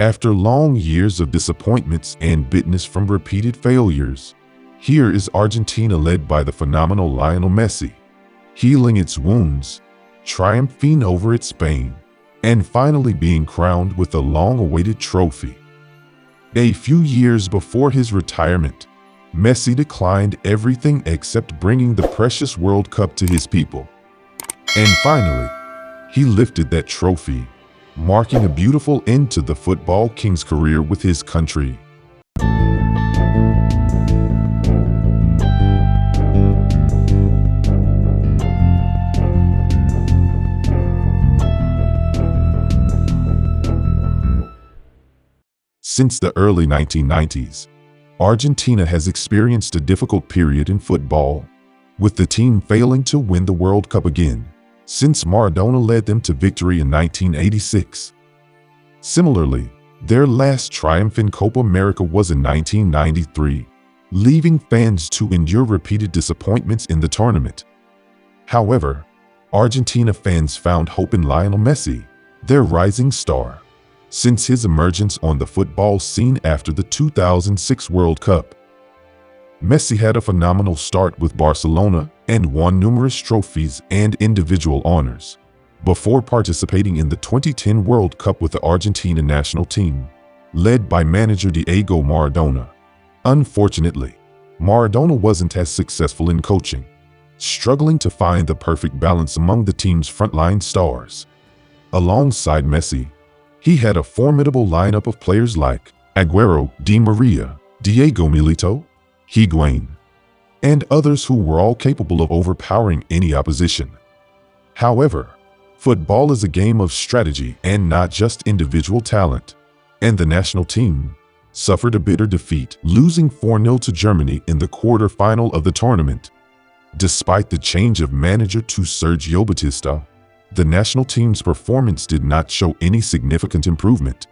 After long years of disappointments and bitterness from repeated failures, here is Argentina led by the phenomenal Lionel Messi, healing its wounds, triumphing over its pain, and finally being crowned with a long-awaited trophy. A few years before his retirement, Messi declined everything except bringing the precious World Cup to his people. And finally, he lifted that trophy, marking a beautiful end to the football king's career with his country. Since the early 1990s, Argentina has experienced a difficult period in football, with the team failing to win the World Cup again, since Maradona led them to victory in 1986. Similarly, their last triumph in Copa America was in 1993, leaving fans to endure repeated disappointments in the tournament. However, Argentina fans found hope in Lionel Messi, their rising star, since his emergence on the football scene after the 2006 World Cup. Messi had a phenomenal start with Barcelona and won numerous trophies and individual honors, before participating in the 2010 World Cup with the Argentina national team, led by manager Diego Maradona. Unfortunately, Maradona wasn't as successful in coaching, struggling to find the perfect balance among the team's frontline stars. Alongside Messi, he had a formidable lineup of players like Agüero, Di Maria, Diego Milito, Higuain, and others who were all capable of overpowering any opposition. However, football is a game of strategy and not just individual talent, and the national team suffered a bitter defeat, losing 4-0 to Germany in the quarter-final of the tournament. Despite the change of manager to Sergio Batista, the national team's performance did not show any significant improvement.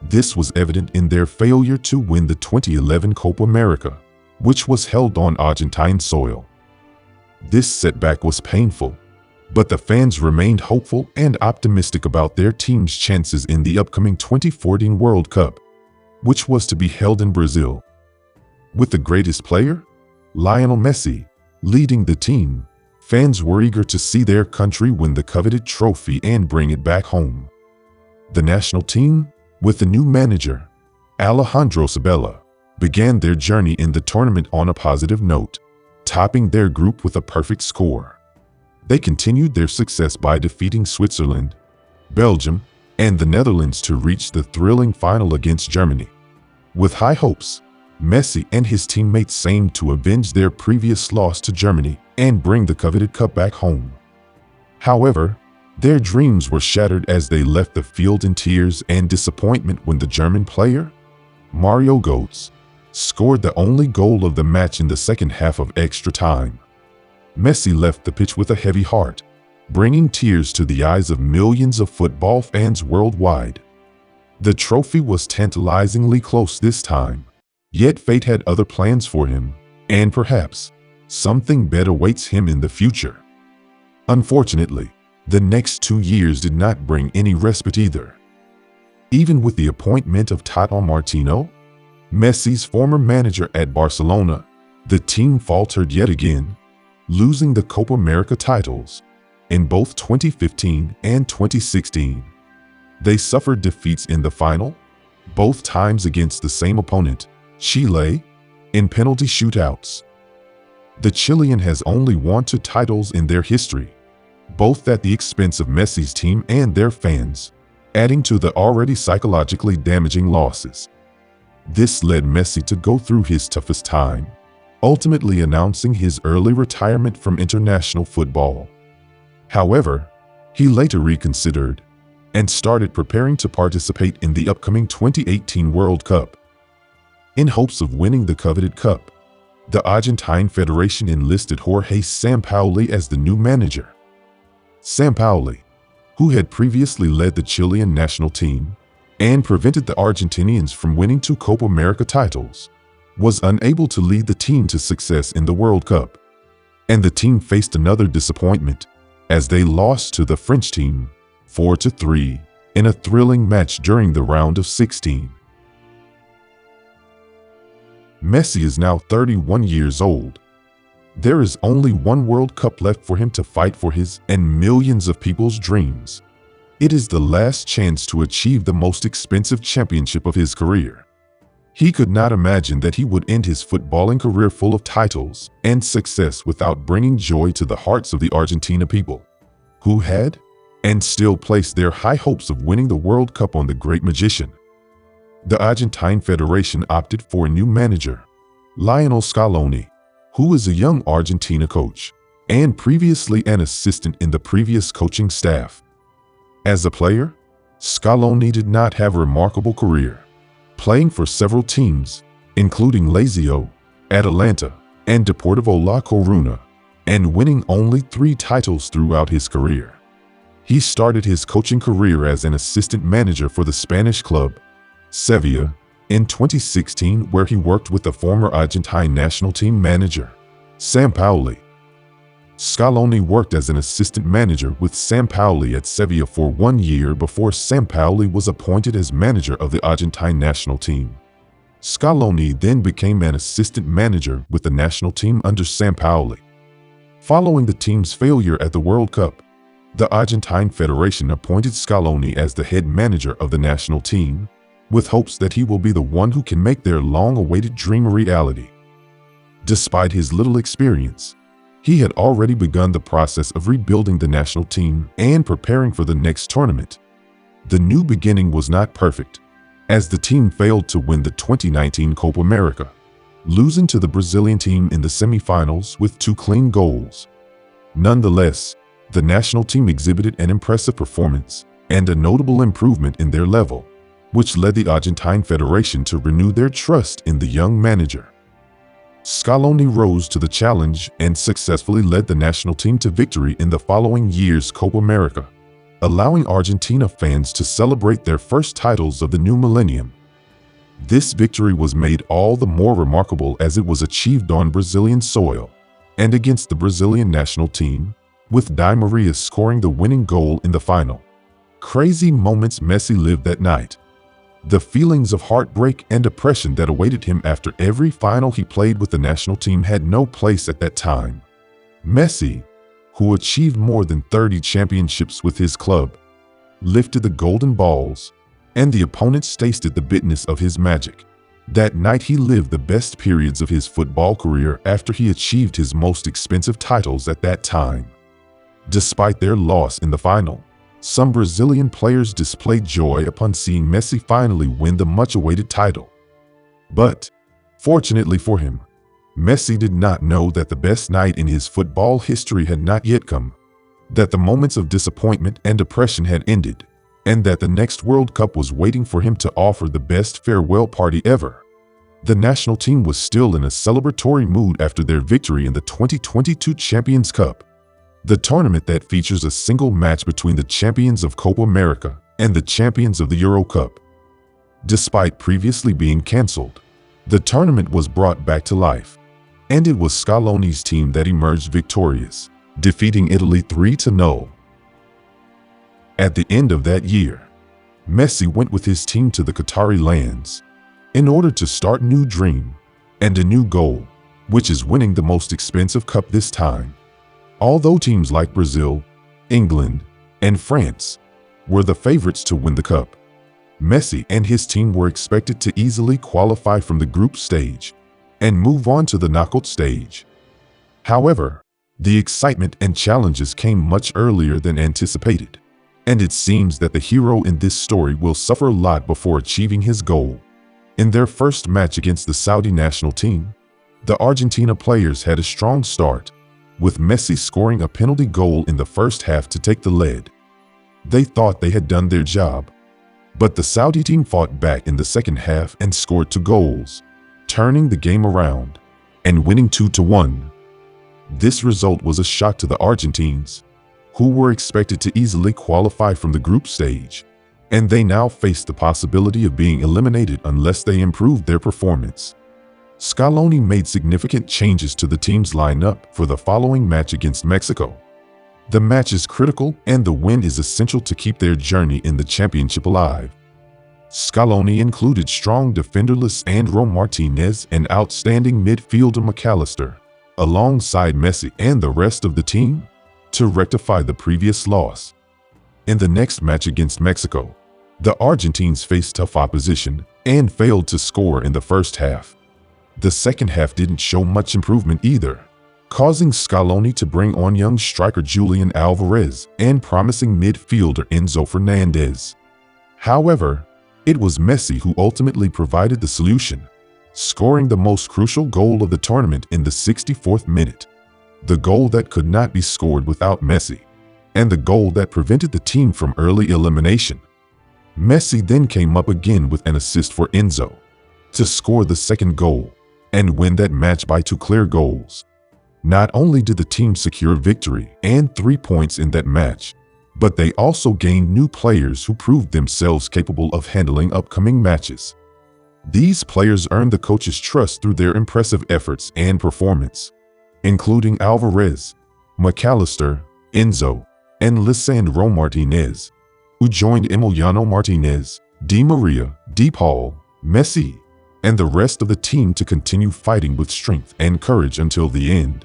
This was evident in their failure to win the 2011 Copa America, which was held on Argentine soil. This setback was painful, but the fans remained hopeful and optimistic about their team's chances in the upcoming 2014 World Cup, which was to be held in Brazil. With the greatest player, Lionel Messi, leading the team, fans were eager to see their country win the coveted trophy and bring it back home. The national team, with the new manager, Alejandro Sabella, began their journey in the tournament on a positive note, topping their group with a perfect score. They continued their success by defeating Switzerland, Belgium, and the Netherlands to reach the thrilling final against Germany. With high hopes, Messi and his teammates aimed to avenge their previous loss to Germany and bring the coveted cup back home. However, their dreams were shattered as they left the field in tears and disappointment when the German player, Mario Götze, scored the only goal of the match in the second half of extra time. Messi left the pitch with a heavy heart, bringing tears to the eyes of millions of football fans worldwide. The trophy was tantalizingly close this time, yet fate had other plans for him, and perhaps something better waits him in the future. Unfortunately, the next 2 years did not bring any respite either. Even with the appointment of Tata Martino, Messi's former manager at Barcelona, the team faltered yet again, losing the Copa America titles in both 2015 and 2016. They suffered defeats in the final, both times against the same opponent, Chile, in penalty shootouts. The Chilean has only won 2 titles in their history, both at the expense of Messi's team and their fans, adding to the already psychologically damaging losses. This led Messi to go through his toughest time, ultimately announcing his early retirement from international football. However, he later reconsidered and started preparing to participate in the upcoming 2018 World Cup. In hopes of winning the coveted cup, the Argentine Federation enlisted Jorge Sampaoli as the new manager. Sampaoli, who had previously led the Chilean national team and prevented the Argentinians from winning 2 Copa America titles, was unable to lead the team to success in the World Cup. And the team faced another disappointment as they lost to the French team, 4-3, in a thrilling match during the round of 16. Messi is now 31 years old. There is only one World Cup left for him to fight for his and millions of people's dreams. It is the last chance to achieve the most expensive championship of his career. He could not imagine that he would end his footballing career full of titles and success without bringing joy to the hearts of the Argentina people, who had and still place their high hopes of winning the World Cup on the great magician. The Argentine Federation opted for a new manager, Lionel Scaloni, who is a young Argentina coach and previously an assistant in the previous coaching staff. As a player, Scaloni did not have a remarkable career, playing for several teams, including Lazio, Atalanta, and Deportivo La Coruna, and winning only 3 titles throughout his career. He started his coaching career as an assistant manager for the Spanish club, Sevilla, in 2016, where he worked with the former Argentine national team manager, Sampaoli. Scaloni worked as an assistant manager with Sampaoli at Sevilla for 1 year before Sampaoli was appointed as manager of the Argentine national team. Scaloni then became an assistant manager with the national team under Sampaoli. Following the team's failure at the World Cup, the Argentine Federation appointed Scaloni as the head manager of the national team, with hopes that he will be the one who can make their long-awaited dream a reality. Despite his little experience, he had already begun the process of rebuilding the national team and preparing for the next tournament. The new beginning was not perfect, as the team failed to win the 2019 Copa America, losing to the Brazilian team in the semifinals with 2 clean goals. Nonetheless, the national team exhibited an impressive performance and a notable improvement in their level, which led the Argentine Federation to renew their trust in the young manager. Scaloni rose to the challenge and successfully led the national team to victory in the following year's Copa America, allowing Argentina fans to celebrate their first titles of the new millennium. This victory was made all the more remarkable as it was achieved on Brazilian soil and against the Brazilian national team, with Di Maria scoring the winning goal in the final. Crazy moments Messi lived that night. The feelings of heartbreak and depression that awaited him after every final he played with the national team had no place at that time. Messi, who achieved more than 30 championships with his club, lifted the golden balls, and the opponents tasted the bitterness of his magic. That night he lived the best periods of his football career after he achieved his most expensive titles at that time. Despite their loss in the final, some Brazilian players displayed joy upon seeing Messi finally win the much-awaited title. But, fortunately for him, Messi did not know that the best night in his football history had not yet come, that the moments of disappointment and depression had ended, and that the next World Cup was waiting for him to offer the best farewell party ever. The national team was still in a celebratory mood after their victory in the 2022 Champions Cup, the tournament that features a single match between the champions of Copa America and the champions of the Euro Cup. Despite previously being cancelled, the tournament was brought back to life, and it was Scaloni's team that emerged victorious, defeating Italy 3-0. At the end of that year, Messi went with his team to the Qatari lands in order to start a new dream and a new goal, which is winning the most expensive cup this time. Although teams like Brazil, England, and France were the favorites to win the cup, Messi and his team were expected to easily qualify from the group stage and move on to the knockout stage. However, the excitement and challenges came much earlier than anticipated, and it seems that the hero in this story will suffer a lot before achieving his goal. In their first match against the Saudi national team, the Argentina players had a strong start, with Messi scoring a penalty goal in the first half to take the lead. They thought they had done their job, but the Saudi team fought back in the second half and scored 2 goals, turning the game around and winning 2-1. This result was a shock to the Argentines, who were expected to easily qualify from the group stage, and they now faced the possibility of being eliminated unless they improved their performance. Scaloni made significant changes to the team's lineup for the following match against Mexico. The match is critical and the win is essential to keep their journey in the championship alive. Scaloni included strong defender Lisandro Martinez and outstanding midfielder McAllister, alongside Messi and the rest of the team, to rectify the previous loss. In the next match against Mexico, the Argentines faced tough opposition and failed to score in the first half. The second half didn't show much improvement either, causing Scaloni to bring on young striker Julian Alvarez and promising midfielder Enzo Fernandez. However, it was Messi who ultimately provided the solution, scoring the most crucial goal of the tournament in the 64th minute. The goal that could not be scored without Messi, and the goal that prevented the team from early elimination. Messi then came up again with an assist for Enzo to score the second goal and win that match by 2 clear goals. Not only did the team secure victory and 3 points in that match, but they also gained new players who proved themselves capable of handling upcoming matches. These players earned the coach's trust through their impressive efforts and performance, including Alvarez, McAllister, Enzo, and Lisandro Martinez, who joined Emiliano Martinez, Di Maria, De Paul, Messi, and the rest of the team to continue fighting with strength and courage until the end.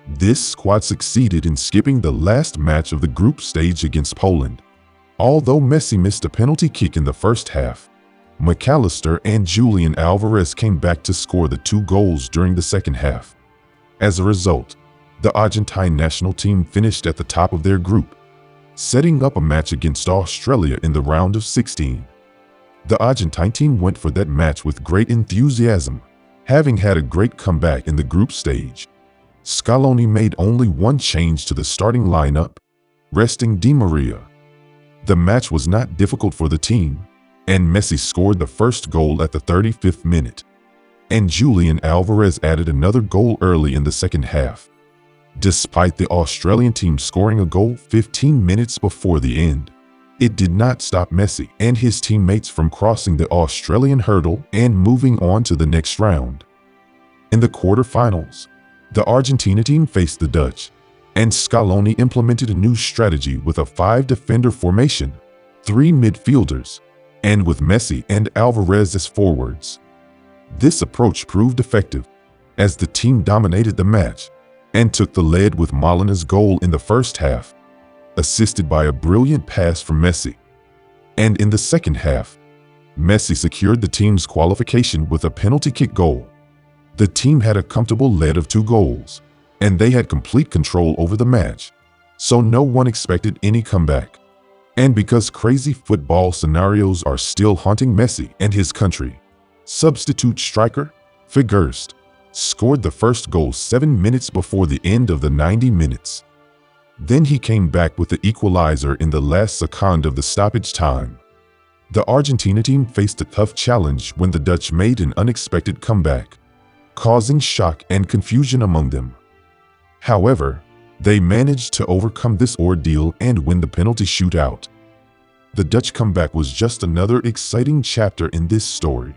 This squad succeeded in skipping the last match of the group stage against Poland. Although Messi missed a penalty kick in the first half, McAllister and Julian Alvarez came back to score the 2 goals during the second half. As a result, the Argentine national team finished at the top of their group, setting up a match against Australia in the round of 16. The Argentine team went for that match with great enthusiasm, having had a great comeback in the group stage. Scaloni made only one change to the starting lineup, resting Di Maria. The match was not difficult for the team, and Messi scored the first goal at the 35th minute, and Julian Alvarez added another goal early in the second half. Despite the Australian team scoring a goal 15 minutes before the end, it did not stop Messi and his teammates from crossing the Australian hurdle and moving on to the next round. In the quarterfinals, the Argentina team faced the Dutch, and Scaloni implemented a new strategy with a 5-defender formation, 3 midfielders, and with Messi and Alvarez as forwards. This approach proved effective, as the team dominated the match and took the lead with Molina's goal in the first half, assisted by a brilliant pass from Messi. And in the second half, Messi secured the team's qualification with a penalty kick goal. The team had a comfortable lead of 2 goals, and they had complete control over the match, so no one expected any comeback. And because crazy football scenarios are still haunting Messi and his country, substitute striker Figueres scored the first goal 7 minutes before the end of the 90 minutes. Then he came back with the equalizer in the last second of the stoppage time. The Argentina team faced a tough challenge when the Dutch made an unexpected comeback, causing shock and confusion among them. However, they managed to overcome this ordeal and win the penalty shootout. The Dutch comeback was just another exciting chapter in this story.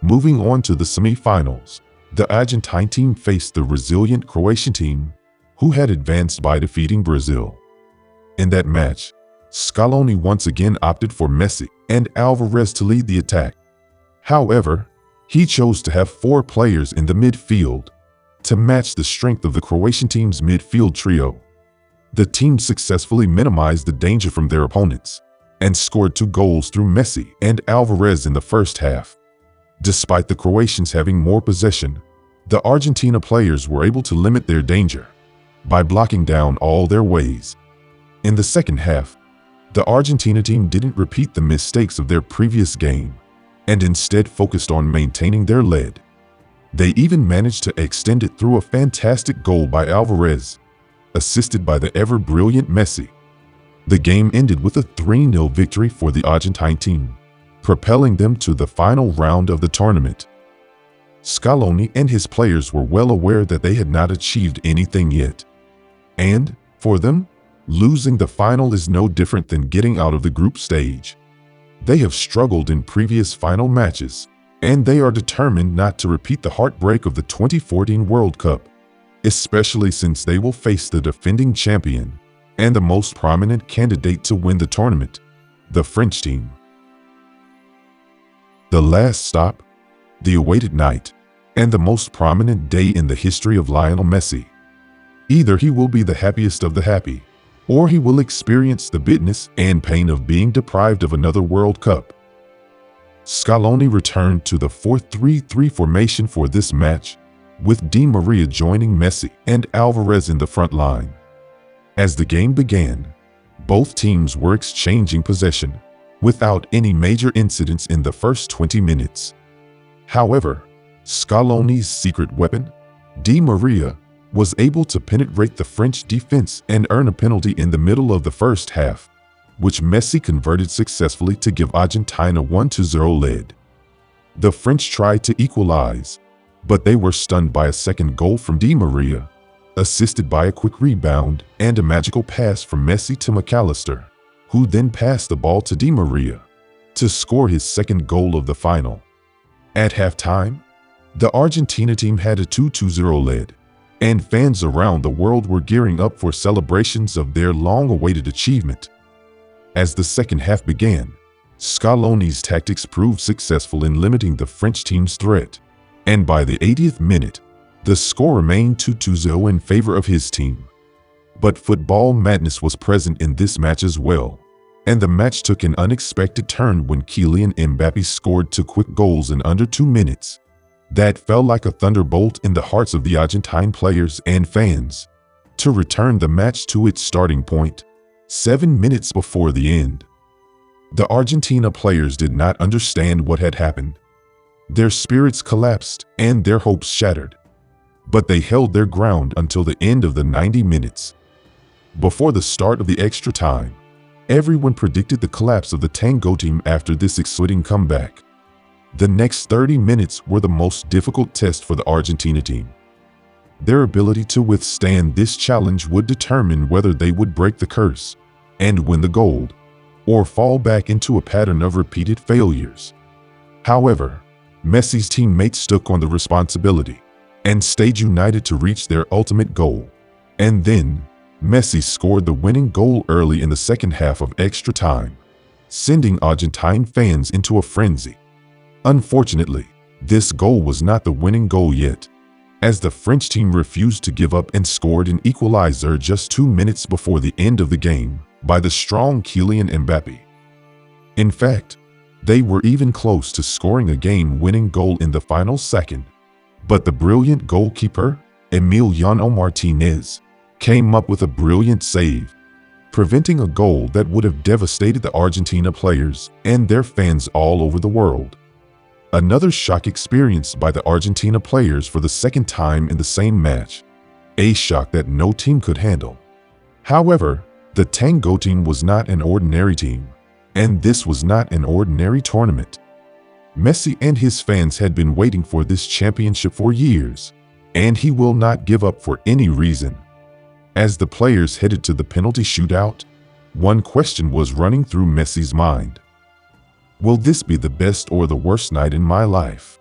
Moving on to the semi-finals, the Argentine team faced the resilient Croatian team, who had advanced by defeating Brazil. In that match, Scaloni once again opted for Messi and Alvarez to lead the attack. However, he chose to have 4 players in the midfield to match the strength of the Croatian team's midfield trio. The team successfully minimized the danger from their opponents and scored 2 goals through Messi and Alvarez in the first half. Despite the Croatians having more possession, the Argentina players were able to limit their danger by blocking down all their ways. In the second half, the Argentina team didn't repeat the mistakes of their previous game and instead focused on maintaining their lead. They even managed to extend it through a fantastic goal by Alvarez, assisted by the ever-brilliant Messi. The game ended with a 3-0 victory for the Argentine team, propelling them to the final round of the tournament. Scaloni and his players were well aware that they had not achieved anything yet. And, for them, losing the final is no different than getting out of the group stage. They have struggled in previous final matches, and they are determined not to repeat the heartbreak of the 2014 World Cup, especially since they will face the defending champion, and the most prominent candidate to win the tournament, the French team. The last stop, the awaited night, and the most prominent day in the history of Lionel Messi. Either he will be the happiest of the happy, or he will experience the bitterness and pain of being deprived of another World Cup. Scaloni returned to the 4-3-3 formation for this match, with Di Maria joining Messi and Alvarez in the front line. As the game began, both teams were exchanging possession, without any major incidents in the first 20 minutes. However, Scaloni's secret weapon, Di Maria, was able to penetrate the French defense and earn a penalty in the middle of the first half, which Messi converted successfully to give Argentina 1-0 lead. The French tried to equalize, but they were stunned by a second goal from Di Maria, assisted by a quick rebound and a magical pass from Messi to McAllister, who then passed the ball to Di Maria to score his second goal of the final. At halftime, the Argentina team had a 2-0 lead, and fans around the world were gearing up for celebrations of their long-awaited achievement. As the second half began, Scaloni's tactics proved successful in limiting the French team's threat, and by the 80th minute, the score remained 2-0 in favor of his team. But football madness was present in this match as well, and the match took an unexpected turn when Kylian Mbappé scored 2 quick goals in under 2 minutes. That fell like a thunderbolt in the hearts of the Argentine players and fans, to return the match to its starting point, 7 minutes before the end. The Argentina players did not understand what had happened. Their spirits collapsed and their hopes shattered. But they held their ground until the end of the 90 minutes. Before the start of the extra time, everyone predicted the collapse of the Tango team after this exciting comeback. The next 30 minutes were the most difficult test for the Argentina team. Their ability to withstand this challenge would determine whether they would break the curse and win the gold, or fall back into a pattern of repeated failures. However, Messi's teammates took on the responsibility and stayed united to reach their ultimate goal. And then, Messi scored the winning goal early in the second half of extra time, sending Argentine fans into a frenzy. Unfortunately, this goal was not the winning goal yet, as the French team refused to give up and scored an equalizer just 2 minutes before the end of the game by the strong Kylian Mbappé. In fact, they were even close to scoring a game-winning goal in the final second, but the brilliant goalkeeper, Emiliano Martinez, came up with a brilliant save, preventing a goal that would have devastated the Argentina players and their fans all over the world. Another shock experienced by the Argentina players for the second time in the same match, a shock that no team could handle. However, the Tango team was not an ordinary team, and this was not an ordinary tournament. Messi and his fans had been waiting for this championship for years, and he will not give up for any reason. As the players headed to the penalty shootout, one question was running through Messi's mind. Will this be the best or the worst night in my life?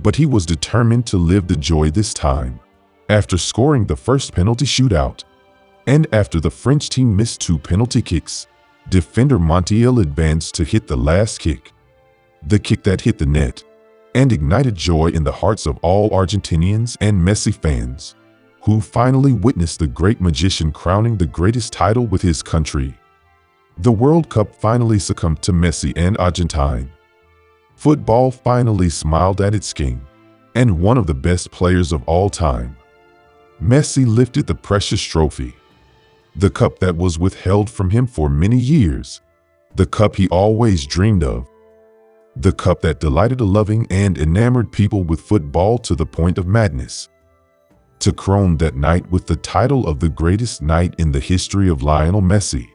But he was determined to live the joy this time. After scoring the first penalty shootout, and after the French team missed 2 penalty kicks, defender Montiel advanced to hit the last kick. The kick that hit the net, and ignited joy in the hearts of all Argentinians and Messi fans, who finally witnessed the great magician crowning the greatest title with his country. The World Cup finally succumbed to Messi and Argentina. Football finally smiled at its king, and one of the best players of all time. Messi lifted the precious trophy, the cup that was withheld from him for many years, the cup he always dreamed of, the cup that delighted a loving and enamored people with football to the point of madness. To crown that night with the title of the greatest night in the history of Lionel Messi.